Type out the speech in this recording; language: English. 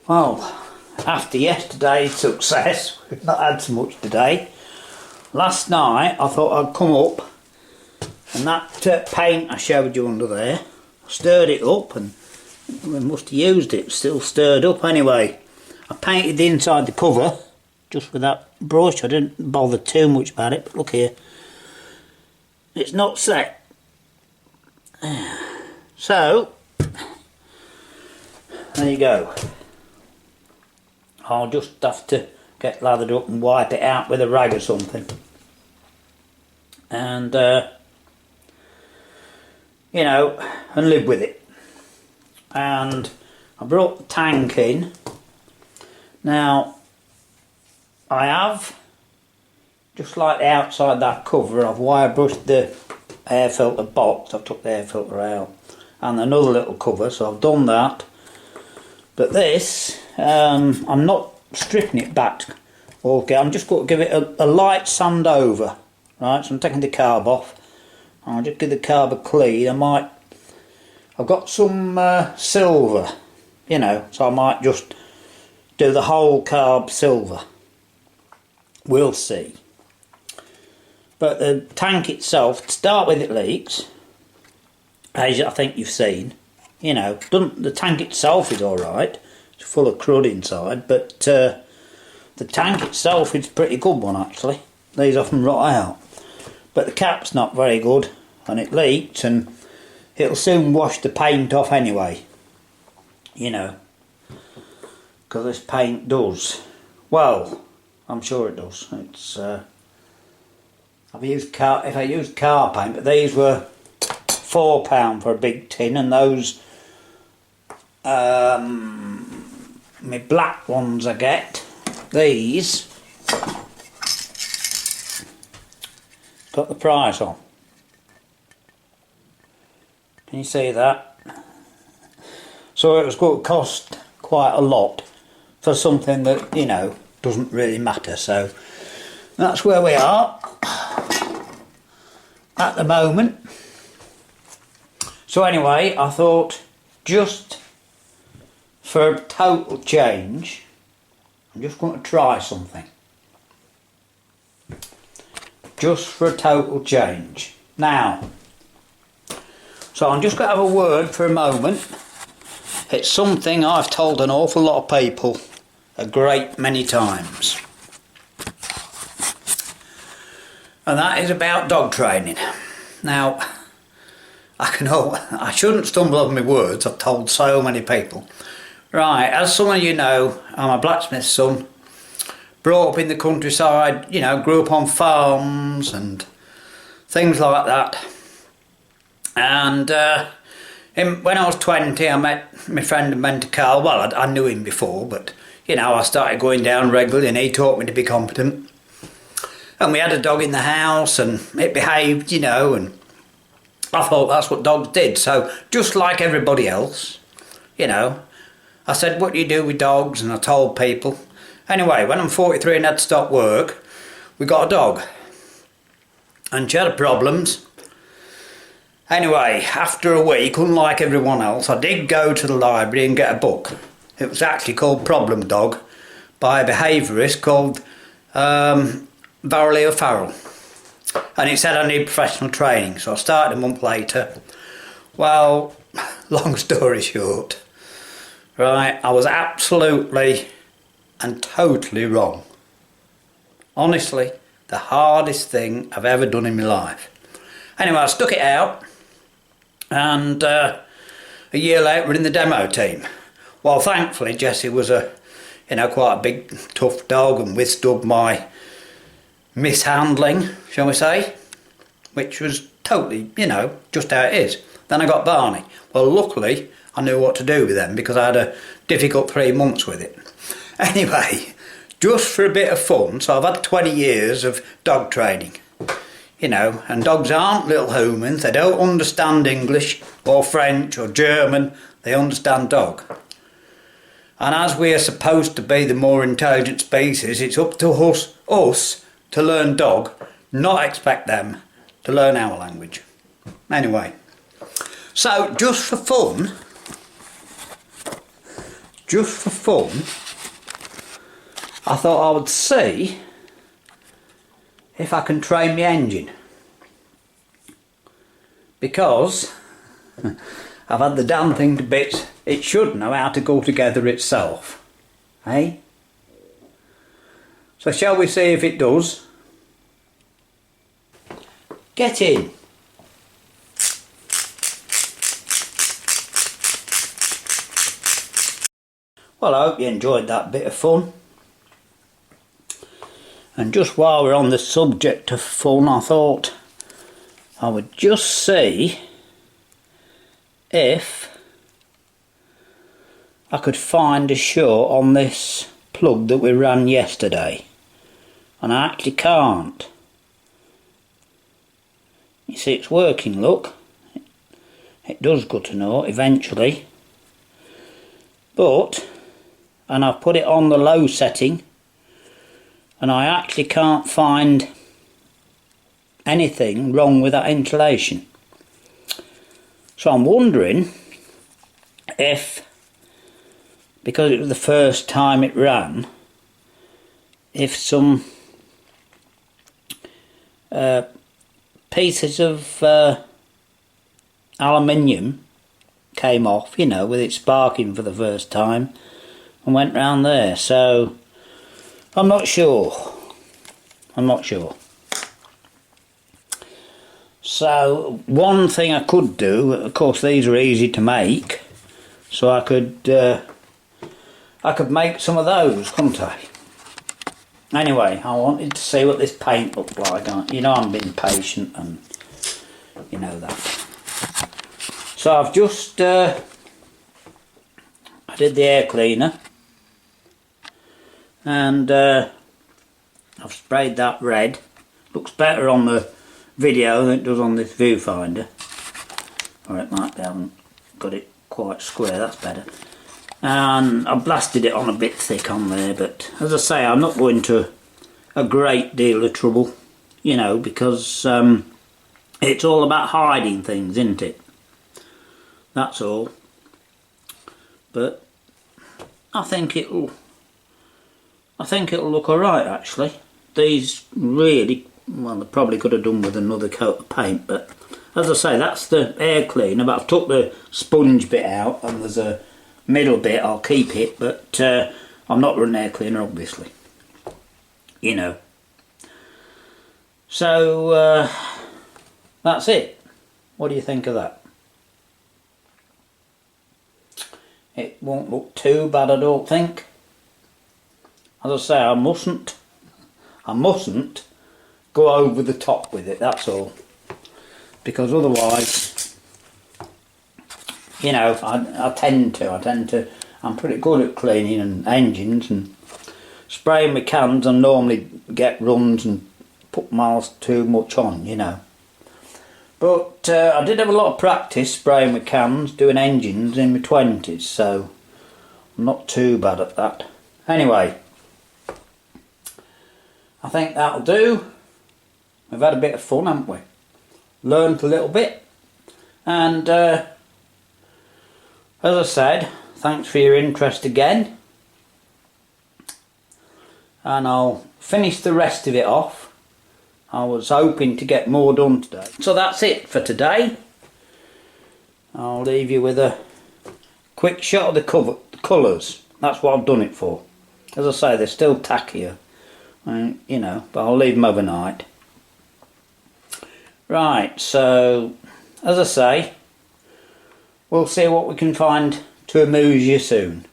Well, after yesterday's success, we've not had so much today. Last night I thought I'd come up and that paint I showed you under there, I stirred it up and we must have used it, still stirred up anyway. I painted the inside the cover just with that brush. I didn't bother too much about it, but look here, it's not set. So, there you go. I'll just have to get lathered up and wipe it out with a rag or something. And, you know, and live with it. And I brought the tank in. Now, I have, just like the outside that cover, I've wire brushed the air filter box. I've took the air filter out. And another little cover, so I've done that. But this, I'm not stripping it back. Okay, I'm just going to give it a light sand over. Right, so I'm taking the carb off. I'll just give the carb a clean. I've got some silver, you know, so I might just do the whole carb silver. We'll see. But the tank itself, to start with, it leaks, as I think you've seen. You know, the tank itself is alright, it's full of crud inside, but the tank itself is a pretty good one actually. These often rot out. But the cap's not very good, and it leaks, and it'll soon wash the paint off anyway. You know, because this paint does. Well, I'm sure it does. It's if I used car paint, but these were £4 for a big tin, and those my black ones I get, these got the price on. Can you see that? So it was going to cost quite a lot for something that, you know, doesn't really matter. So that's where we are at the moment. So anyway, I thought, just for a total change, I'm just going to try something. Just for a total change. Now, so I'm just going to have a word for a moment. It's something I've told an awful lot of people a great many times. And that is about dog training. Now, I shouldn't stumble over my words, I've told so many people. Right, as some of you know, I'm a blacksmith's son, brought up in the countryside, you know, grew up on farms and things like that. And when I was 20, I met my friend and mentor Carl. Well, I knew him before, but, you know, I started going down regularly and he taught me to be competent. And we had a dog in the house and it behaved, you know, and I thought that's what dogs did. So, just like everybody else, you know, I said, what do you do with dogs? And I told people. Anyway, when I'm 43 and had to stop work, we got a dog. And she had problems. Anyway, after a week, unlike everyone else, I did go to the library and get a book. It was actually called Problem Dog by a behaviourist called Varley O'Farrell. And it said I need professional training, so I started a month later. Well, long story short, right, I was absolutely and totally wrong. Honestly, the hardest thing I've ever done in my life. Anyway, I stuck it out, and a year later we're in the demo team. Well, thankfully Jessie was quite a big, tough dog and withstood my mishandling, shall we say, which was totally, you know, just how it is. Then I got Barney. Well, luckily I knew what to do with them because I had a difficult 3 months with it. Anyway, just for a bit of fun, so I've had 20 years of dog training, you know, and dogs aren't little humans. They don't understand English or French or German, they understand dog. And as we are supposed to be the more intelligent species, it's up to us to learn dog, not expect them to learn our language. Anyway, so just for fun, just for fun, I thought I would see if I can train my engine, because I've had the damn thing to bits. It should know how to go together itself, eh? So shall we see if it does? Get in. Well, I hope you enjoyed that bit of fun. And just while we're on the subject of fun, I thought I would just see if I could find a short on this plug that we ran yesterday. And I actually can't. You see, it's working, look. It does go to naught eventually. But, and I've put it on the low setting, and I actually can't find anything wrong with that insulation. So I'm wondering if, because it was the first time it ran, if some pieces of aluminium came off, you know, with it sparking for the first time and went round there. So I'm not sure. So one thing I could do, of course these are easy to make, so I could make some of those, couldn't I? Anyway, I wanted to see what this paint looked like. You know, I'm being patient, and you know that. So I've just I did the air cleaner, and I've sprayed that red. Looks better on the video than it does on this viewfinder, or it might be I haven't got it quite square. That's better. And I blasted it on a bit thick on there, but as I say, I'm not going to a great deal of trouble, you know, because it's all about hiding things, isn't it? That's all. But I think it'll look alright actually. These really, well, they probably could have done with another coat of paint, but as I say, that's the air cleaner, but I've took the sponge bit out, and there's a middle bit, I'll keep it, but I'm not running air cleaner obviously, you know. So that's it. What do you think of that? It won't look too bad, I don't think. As I say, I mustn't go over the top with it, that's all, because otherwise, you know, I tend to, I'm pretty good at cleaning and engines and spraying my cans, and normally get runs and put miles too much on, you know. But I did have a lot of practice spraying my cans, doing engines in my 20s, so I'm not too bad at that. Anyway, I think that'll do. We've had a bit of fun, haven't we? Learned a little bit, and as I said, thanks for your interest again, and I'll finish the rest of it off. I was hoping to get more done today. So that's it for today. I'll leave you with a quick shot of the colours. That's what I've done it for. As I say, they're still tackier, you know, but I'll leave them overnight. Right, so as I say, we'll see what we can find to amuse you soon.